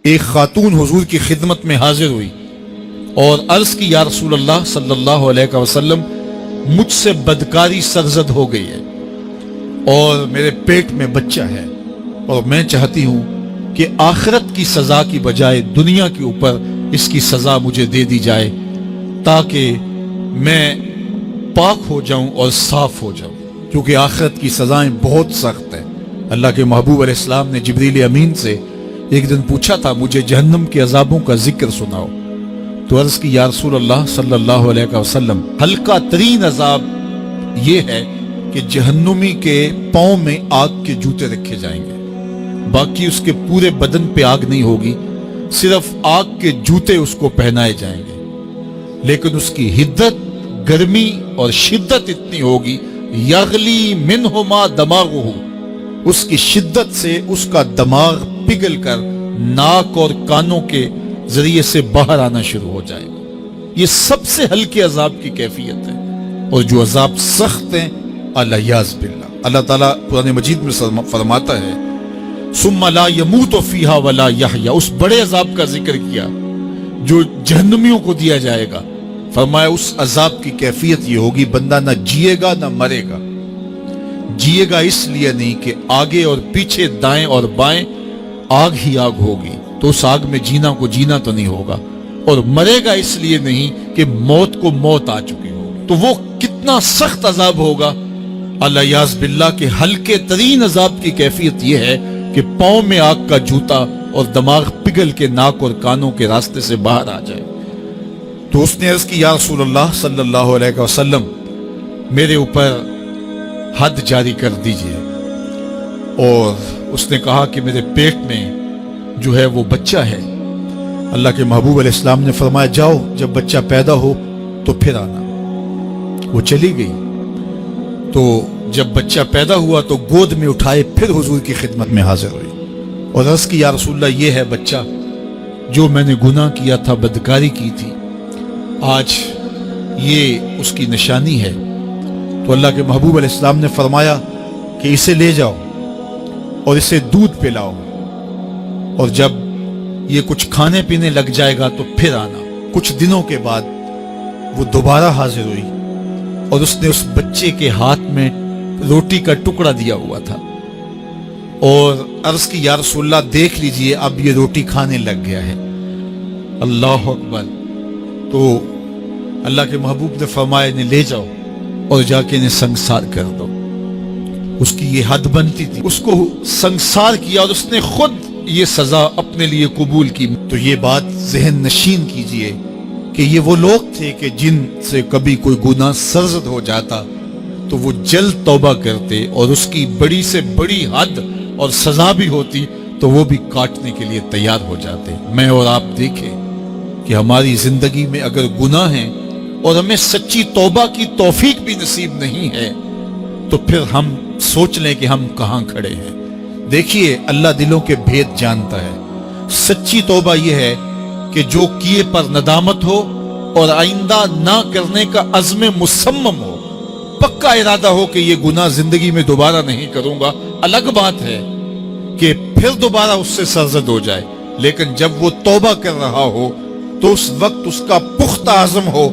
ایک خاتون حضور کی خدمت میں حاضر ہوئی اور عرض کی یا رسول اللہ صلی اللہ علیہ وسلم مجھ سے بدکاری سرزد ہو گئی ہے اور میرے پیٹ میں بچہ ہے اور میں چاہتی ہوں کہ آخرت کی سزا کی بجائے دنیا کے اوپر اس کی سزا مجھے دے دی جائے تاکہ میں پاک ہو جاؤں اور صاف ہو جاؤں، کیونکہ آخرت کی سزائیں بہت سخت ہیں۔ اللہ کے محبوب علیہ السلام نے جبریل امین سے ایک دن پوچھا تھا مجھے جہنم کے عذابوں کا ذکر سناؤ، تو عرض کی یا رسول اللہ صلی اللہ علیہ وسلم ہلکا ترین عذاب یہ ہے کہ جہنمی کے پاؤں میں آگ کے جوتے رکھے جائیں گے، باقی اس کے پورے بدن پہ آگ نہیں ہوگی، صرف آگ کے جوتے اس کو پہنائے جائیں گے، لیکن اس کی حدت، گرمی اور شدت اتنی ہوگی یغلی منہما دماغہ، اس کی شدت سے اس کا دماغ پگھل کر ناک اور کانوں کے ذریعے سے باہر آنا شروع ہو جائے گا۔ یہ سب سے ہلکے عذاب کی کیفیت ہے، اور جو عذاب سخت ہیں الیاذ باللہ، اللہ تعالیٰ قرآن مجید میں فرماتا ہے ثم لا يموت فیہا ولا یحیا، اس بڑے عذاب کا ذکر کیا جو جہنمیوں کو دیا جائے گا، فرمایا اس عذاب کی کیفیت یہ ہوگی بندہ نہ جیے گا نہ مرے گا۔ جیے گا اس لیے نہیں کہ آگے اور پیچھے دائیں اور بائیں آگ ہی آگ ہوگی، تو اس آگ میں جینا کو جینا تو نہیں ہوگا، اور مرے گا اس لیے نہیں کہ موت کو موت آ چکی ہوگی، تو وہ کتنا سخت عذاب ہوگا الیاذ باللہ کہ ہلکے ترین عذاب کی کیفیت یہ ہے کہ پاؤں میں آگ کا جوتا اور دماغ پگھل کے ناک اور کانوں کے راستے سے باہر آ جائے۔ تو اس نے عرض کی یا رسول اللہ صلی اللہ علیہ وسلم میرے اوپر حد جاری کر دیجئے، اور اس نے کہا کہ میرے پیٹ میں جو ہے وہ بچہ ہے۔ اللہ کے محبوب علیہ السلام نے فرمایا جاؤ جب بچہ پیدا ہو تو پھر آنا۔ وہ چلی گئی، تو جب بچہ پیدا ہوا تو گود میں اٹھائے پھر حضور کی خدمت میں حاضر ہوئی اور عرض کی یا رسول اللہ یہ ہے بچہ جو میں نے گناہ کیا تھا، بدکاری کی تھی، آج یہ اس کی نشانی ہے۔ تو اللہ کے محبوب علیہ السلام نے فرمایا کہ اسے لے جاؤ اور اسے دودھ پلاؤ، اور جب یہ کچھ کھانے پینے لگ جائے گا تو پھر آنا۔ کچھ دنوں کے بعد وہ دوبارہ حاضر ہوئی اور اس نے اس بچے کے ہاتھ میں روٹی کا ٹکڑا دیا ہوا تھا، اور عرض کی یا رسول اللہ دیکھ لیجئے اب یہ روٹی کھانے لگ گیا ہے۔ اللہ اکبر۔ تو اللہ کے محبوب نے فرمایا انہیں لے جاؤ اور جا کے انہیں سنگسار کر دو۔ اس کی یہ حد بنتی تھی، اس کو سنگسار کیا اور اس نے خود یہ سزا اپنے لیے قبول کی۔ تو یہ بات ذہن نشین کیجئے کہ یہ وہ لوگ تھے کہ جن سے کبھی کوئی گناہ سرزد ہو جاتا تو وہ جلد توبہ کرتے، اور اس کی بڑی سے بڑی حد اور سزا بھی ہوتی تو وہ بھی کاٹنے کے لیے تیار ہو جاتے۔ میں اور آپ دیکھیں کہ ہماری زندگی میں اگر گناہ ہیں اور ہمیں سچی توبہ کی توفیق بھی نصیب نہیں ہے تو پھر ہم سوچ لیں کہ ہم کہاں کھڑے ہیں۔ دیکھیے اللہ دلوں کے بھید جانتا ہے۔ سچی توبہ یہ ہے کہ جو کیے پر ندامت ہو اور آئندہ نہ کرنے کا عزم مصمم ہو، پکا ارادہ ہو کہ یہ گناہ زندگی میں دوبارہ نہیں کروں گا۔ الگ بات ہے کہ پھر دوبارہ اس سے سرزد ہو جائے، لیکن جب وہ توبہ کر رہا ہو تو اس وقت اس کا پختہ عزم ہو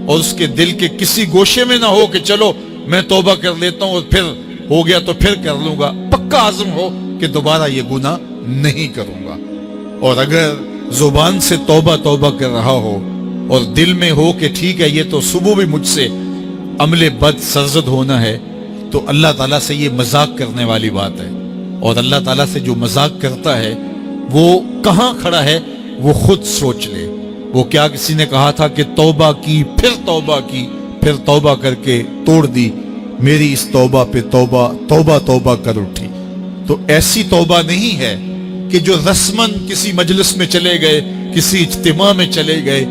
اور اس کے دل کے کسی گوشے میں نہ ہو کہ چلو میں توبہ کر لیتا ہوں اور پھر ہو گیا تو پھر کر لوں گا۔ پکا عزم ہو کہ دوبارہ یہ گناہ نہیں کروں گا، اور اگر زبان سے توبہ توبہ کر رہا ہو اور دل میں ہو کہ ٹھیک ہے یہ تو صبح بھی مجھ سے عمل بد سرزد ہونا ہے، تو اللہ تعالیٰ سے یہ مذاق کرنے والی بات ہے، اور اللہ تعالیٰ سے جو مذاق کرتا ہے وہ کہاں کھڑا ہے وہ خود سوچ لے۔ وہ کیا کسی نے کہا تھا کہ توبہ کی پھر توبہ کی پھر توبہ کر کے توڑ دی، میری اس توبہ پہ توبہ توبہ توبہ کر اٹھی۔ تو ایسی توبہ نہیں ہے کہ جو رسماً کسی مجلس میں چلے گئے، کسی اجتماع میں چلے گئے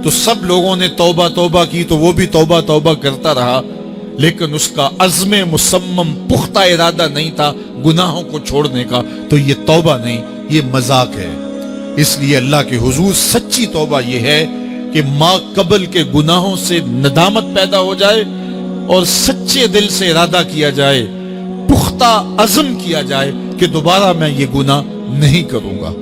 تو سب لوگوں نے توبہ توبہ کی تو وہ بھی توبہ توبہ کرتا رہا، لیکن اس کا عزم مصمم پختہ ارادہ نہیں تھا گناہوں کو چھوڑنے کا، تو یہ توبہ نہیں، یہ مذاق ہے۔ اس لیے اللہ کے حضور سچی توبہ یہ ہے کہ ما قبل کے گناہوں سے ندامت پیدا ہو جائے اور سچے دل سے ارادہ کیا جائے، پختہ عزم کیا جائے کہ دوبارہ میں یہ گناہ نہیں کروں گا۔